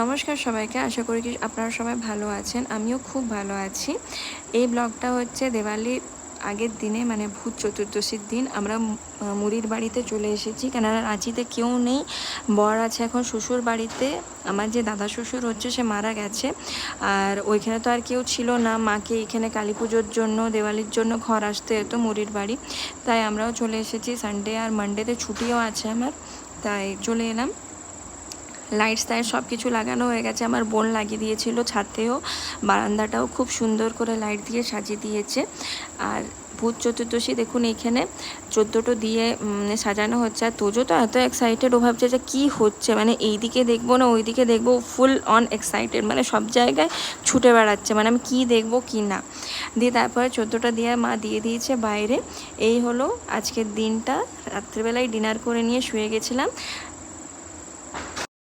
নমস্কার সবাইকে, আশা করি কি আপনারা সবাই ভালো আছেন। আমিও খুব ভালো আছি। এই ব্লগটা হচ্ছে দিওয়ালির আগের দিনে, মানে ভূত চতুর্দশীর দিন আমরা মুড়ির বাড়িতে চলে এসেছি। কেননা রাঁচিতে কেউ নেই, বর আছে এখন শ্বশুর বাড়িতে। আমার যে দাদা শ্বশুর হচ্ছে সে মারা গেছে, আর ওইখানে তো আর কেউ ছিল না। মাকে এখানে কালী পুজোর জন্য, দিওয়ালির জন্য ঘর আসতে হতো মুড়ির বাড়ি, তাই আমরাও চলে এসেছি। সানডে আর মানডেতে ছুটিও আছে আমার, তাই চলে এলাম। লাইটস টাইট সব কিছু লাগানো হয়ে গেছে, আমার বোন লাগিয়ে দিয়েছিল। ছাদেও বারান্দাটাও খুব সুন্দর করে লাইট দিয়ে সাজিয়ে দিয়েছে। আর ভূত চতুর্দশী দেখুন এখানে 14টো দিয়ে সাজানো হচ্ছে। আর তোজো তো এত এক্সাইটেড, ও ভাবছে যে কী হচ্ছে, মানে এই দিকে দেখবো না ওই দিকে দেখবো, ফুল অন এক্সাইটেড, মানে সব জায়গায় ছুটে বেড়াচ্ছে, মানে আমি কী দেখবো কী না। দিয়ে তারপরে 14টা দিয়ে মা দিয়ে দিয়েছে বাইরে। এই হলো আজকের দিনটা। রাত্রিবেলায় ডিনার করে নিয়ে শুয়ে গেছিলাম।